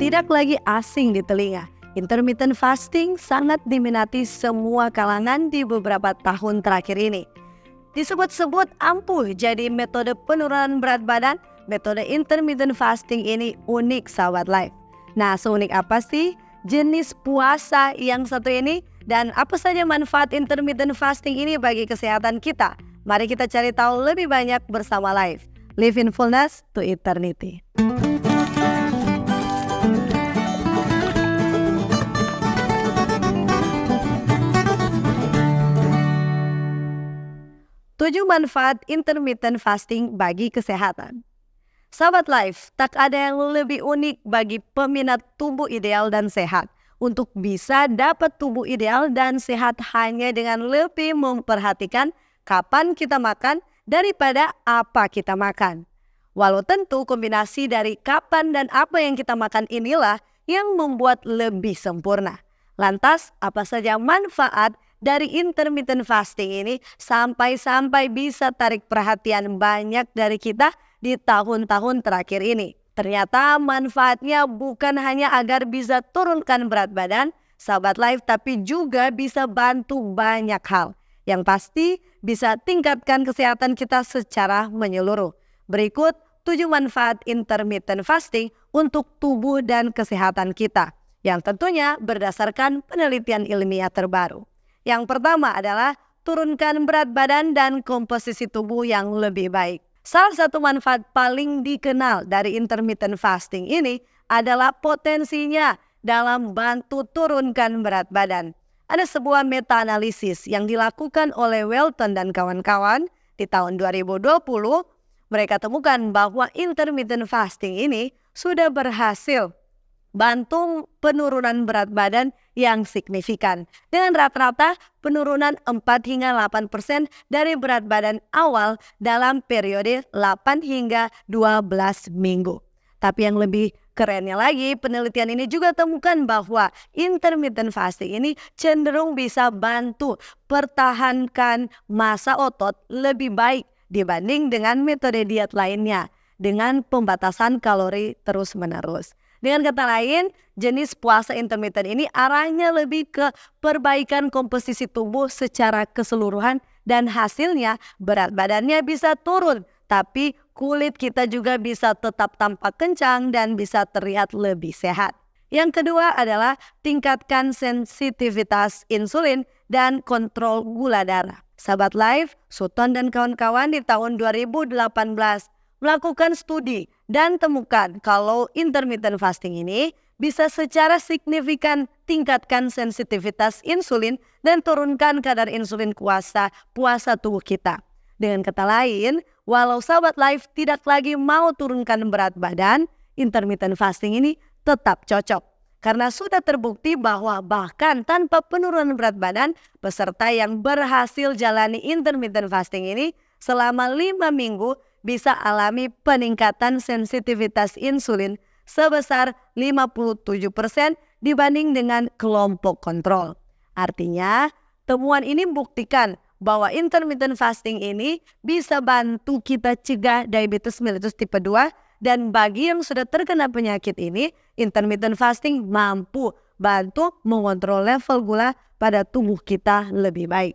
Tidak lagi asing di telinga, intermittent fasting sangat diminati semua kalangan di beberapa tahun terakhir ini. Disebut-sebut ampuh jadi metode penurunan berat badan, metode intermittent fasting ini unik sahabat life. Nah, seunik apa sih jenis puasa yang satu ini? Dan apa saja manfaat intermittent fasting ini bagi kesehatan kita? Mari kita cari tahu lebih banyak bersama Life. Live in fullness to eternity. Tujuh manfaat intermittent fasting bagi kesehatan. Sahabat Life, tak ada yang lebih unik bagi peminat tubuh ideal dan sehat untuk bisa dapat tubuh ideal dan sehat hanya dengan lebih memperhatikan kapan kita makan daripada apa kita makan. Walau tentu kombinasi dari kapan dan apa yang kita makan inilah yang membuat lebih sempurna. Lantas, apa saja manfaat dari intermittent fasting ini sampai bisa tarik perhatian banyak dari kita di tahun-tahun terakhir ini? Ternyata manfaatnya bukan hanya agar bisa turunkan berat badan, sahabat Life, tapi juga bisa bantu banyak hal. Yang pasti bisa tingkatkan kesehatan kita secara menyeluruh. Berikut 7 manfaat intermittent fasting untuk tubuh dan kesehatan kita, yang tentunya berdasarkan penelitian ilmiah terbaru. Yang pertama adalah turunkan berat badan dan komposisi tubuh yang lebih baik. Salah satu manfaat paling dikenal dari intermittent fasting ini adalah potensinya dalam bantu turunkan berat badan. Ada sebuah meta-analisis yang dilakukan oleh Welton dan kawan-kawan di tahun 2020. Mereka temukan bahwa intermittent fasting ini sudah berhasil bantu penurunan berat badan yang signifikan dengan rata-rata penurunan 4 hingga 8% dari berat badan awal dalam periode 8 hingga 12 minggu. Tapi yang lebih kerennya lagi, penelitian ini juga temukan bahwa intermittent fasting ini cenderung bisa bantu pertahankan massa otot lebih baik dibanding dengan metode diet lainnya dengan pembatasan kalori terus-menerus. Dengan kata lain, jenis puasa intermittent ini arahnya lebih ke perbaikan komposisi tubuh secara keseluruhan dan hasilnya berat badannya bisa turun, tapi kulit kita juga bisa tetap tampak kencang dan bisa terlihat lebih sehat. Yang kedua adalah tingkatkan sensitivitas insulin dan kontrol gula darah. Sahabat Life, Sutton dan kawan-kawan di tahun 2018 melakukan studi dan temukan kalau intermittent fasting ini bisa secara signifikan tingkatkan sensitivitas insulin dan turunkan kadar insulin puasa tubuh kita. Dengan kata lain, walau sahabat Life tidak lagi mau turunkan berat badan, intermittent fasting ini tetap cocok. Karena sudah terbukti bahwa bahkan tanpa penurunan berat badan, peserta yang berhasil jalani intermittent fasting ini selama 5 minggu bisa alami peningkatan sensitivitas insulin sebesar 57% dibanding dengan kelompok kontrol. Artinya, temuan ini membuktikan bahwa intermittent fasting ini bisa bantu kita cegah diabetes mellitus tipe 2, dan bagi yang sudah terkena penyakit ini, intermittent fasting mampu bantu mengontrol level gula pada tubuh kita lebih baik.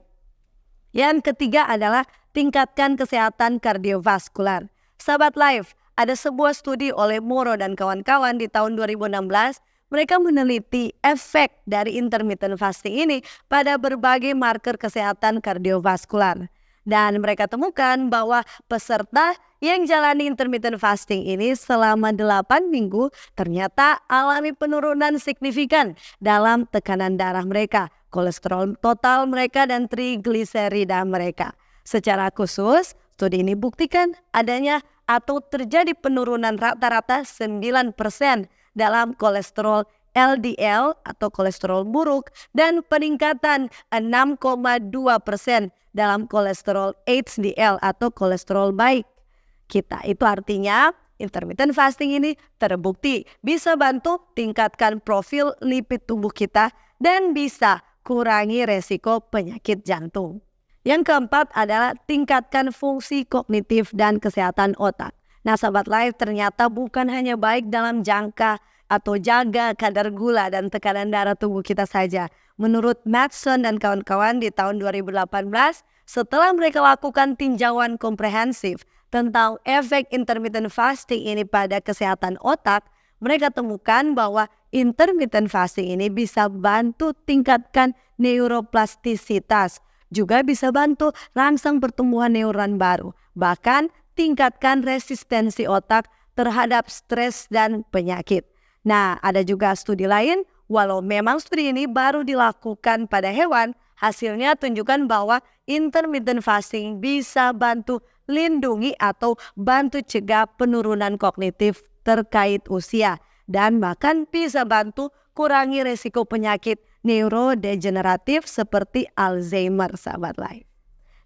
Yang ketiga adalah tingkatkan kesehatan kardiovaskular. Sahabat Life, ada sebuah studi oleh Moro dan kawan-kawan di tahun 2016. Mereka meneliti efek dari intermittent fasting ini pada berbagai marker kesehatan kardiovaskular. Dan mereka temukan bahwa peserta yang jalani intermittent fasting ini selama 8 minggu ternyata alami penurunan signifikan dalam tekanan darah mereka, kolesterol total mereka, dan trigliserida mereka. Secara khusus, studi ini buktikan adanya atau terjadi penurunan rata-rata 9% dalam kolesterol LDL atau kolesterol buruk dan peningkatan 6,2% dalam kolesterol HDL atau kolesterol baik kita. Itu artinya intermittent fasting ini terbukti bisa bantu tingkatkan profil lipid tubuh kita dan bisa kurangi resiko penyakit jantung. Yang keempat adalah tingkatkan fungsi kognitif dan kesehatan otak. Nah, sahabat Life, ternyata bukan hanya baik dalam jangka atau jaga kadar gula dan tekanan darah tubuh kita saja. Menurut Mattson dan kawan-kawan di tahun 2018, setelah mereka lakukan tinjauan komprehensif tentang efek intermittent fasting ini pada kesehatan otak, mereka temukan bahwa intermittent fasting ini bisa bantu tingkatkan neuroplastisitas, juga bisa bantu rangsang pertumbuhan neuron baru, bahkan tingkatkan resistensi otak terhadap stres dan penyakit. Nah, ada juga studi lain, walau memang studi ini baru dilakukan pada hewan, hasilnya tunjukkan bahwa intermittent fasting bisa bantu lindungi atau bantu cegah penurunan kognitif terkait usia dan bahkan bisa bantu kurangi resiko penyakit neurodegeneratif seperti Alzheimer, sahabat life.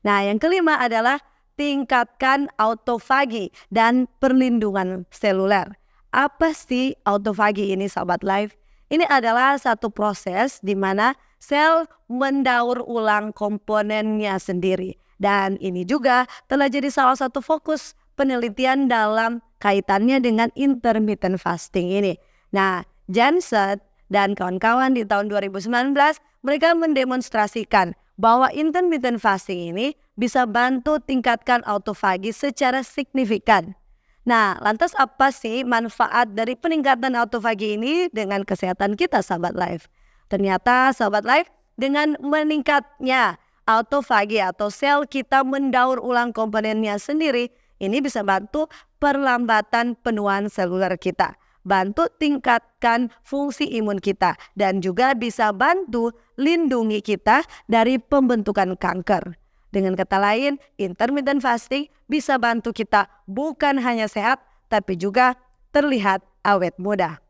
Nah, yang kelima adalah tingkatkan autofagi dan perlindungan seluler. Apa sih autofagi ini, sahabat life? Ini adalah satu proses di mana sel mendaur ulang komponennya sendiri. Dan ini juga telah jadi salah satu fokus penelitian dalam kaitannya dengan intermittent fasting ini. Nah, Janssen dan kawan-kawan di tahun 2019 mereka mendemonstrasikan bahwa intermittent fasting ini bisa bantu tingkatkan autofagi secara signifikan. Nah, lantas apa sih manfaat dari peningkatan autofagi ini dengan kesehatan kita, sahabat life? Ternyata, sahabat life, dengan meningkatnya autofagi atau sel kita mendaur ulang komponennya sendiri, ini bisa bantu perlambatan penuaan seluler kita, bantu tingkatkan fungsi imun kita, dan juga bisa bantu lindungi kita dari pembentukan kanker. Dengan kata lain, intermittent fasting bisa bantu kita bukan hanya sehat, tapi juga terlihat awet muda.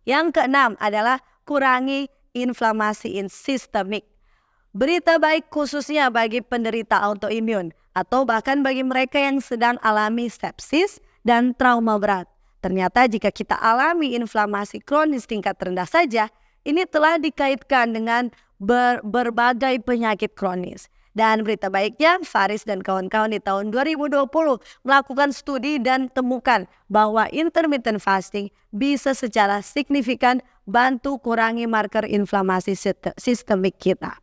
Yang keenam adalah kurangi inflamasi sistemik. Berita baik khususnya bagi penderita autoimun atau bahkan bagi mereka yang sedang alami sepsis dan trauma berat. Ternyata jika kita alami inflamasi kronis tingkat rendah saja, ini telah dikaitkan dengan berbagai penyakit kronis. Dan berita baiknya, Faris dan kawan-kawan di tahun 2020 melakukan studi dan temukan bahwa intermittent fasting bisa secara signifikan bantu kurangi marker inflamasi sistemik kita.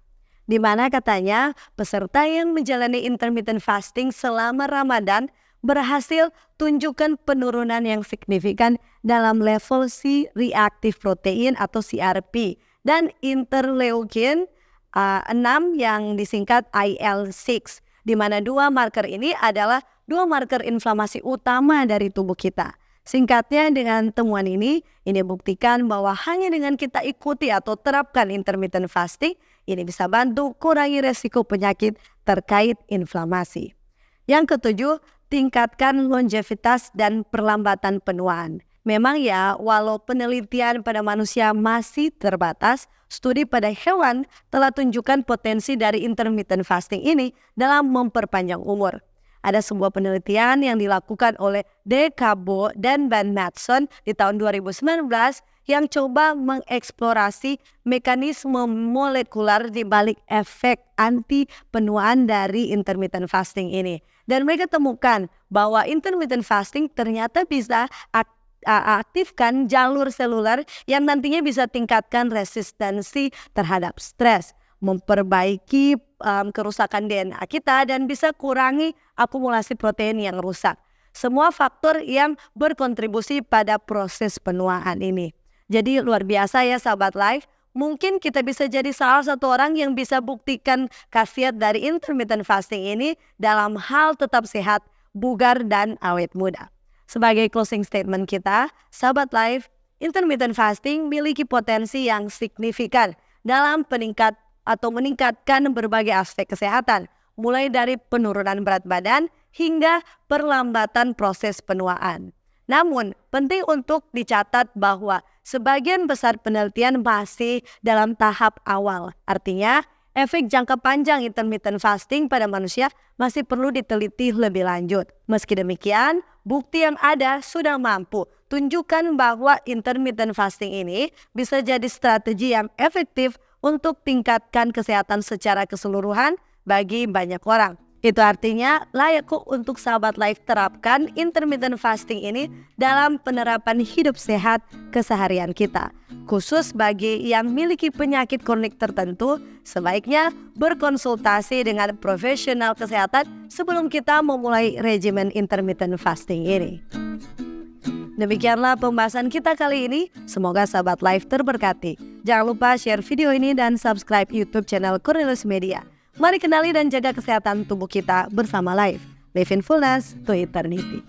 Di mana katanya peserta yang menjalani intermittent fasting selama Ramadan berhasil tunjukkan penurunan yang signifikan dalam level C-reactive protein atau CRP dan interleukin 6 yang disingkat IL-6, di mana dua marker ini adalah dua marker inflamasi utama dari tubuh kita. Singkatnya, dengan temuan ini buktikan bahwa hanya dengan kita ikuti atau terapkan intermittent fasting, ini bisa bantu kurangi resiko penyakit terkait inflamasi. Yang ketujuh, tingkatkan longevitas dan perlambatan penuaan. Memang ya, walau penelitian pada manusia masih terbatas, studi pada hewan telah tunjukkan potensi dari intermittent fasting ini dalam memperpanjang umur. Ada sebuah penelitian yang dilakukan oleh D. Cabot dan Ben Mattson di tahun 2019 yang coba mengeksplorasi mekanisme molekular di balik efek anti penuaan dari intermittent fasting ini. Dan mereka temukan bahwa intermittent fasting ternyata bisa aktifkan jalur seluler yang nantinya bisa tingkatkan resistensi terhadap stres, memperbaiki kerusakan DNA kita, dan bisa kurangi akumulasi protein yang rusak. Semua faktor yang berkontribusi pada proses penuaan ini. Jadi luar biasa ya, sahabat life. Mungkin kita bisa jadi salah satu orang yang bisa buktikan khasiat dari intermittent fasting ini dalam hal tetap sehat, bugar, dan awet muda. Sebagai closing statement kita, sahabat life, intermittent fasting memiliki potensi yang signifikan dalam meningkatkan berbagai aspek kesehatan, mulai dari penurunan berat badan hingga perlambatan proses penuaan. Namun, penting untuk dicatat bahwa sebagian besar penelitian masih dalam tahap awal. Artinya, efek jangka panjang intermittent fasting pada manusia masih perlu diteliti lebih lanjut. Meski demikian, bukti yang ada sudah mampu tunjukkan bahwa intermittent fasting ini bisa jadi strategi yang efektif untuk tingkatkan kesehatan secara keseluruhan bagi banyak orang. Itu artinya layak kok untuk sahabat life terapkan intermittent fasting ini dalam penerapan hidup sehat keseharian kita. Khusus bagi yang memiliki penyakit kronik tertentu, sebaiknya berkonsultasi dengan profesional kesehatan sebelum kita memulai regimen intermittent fasting ini. Demikianlah pembahasan kita kali ini. Semoga sahabat life terberkati. Jangan lupa share video ini dan subscribe YouTube channel Cornelius Media. Mari kenali dan jaga kesehatan tubuh kita bersama Life. Live in fullness to eternity.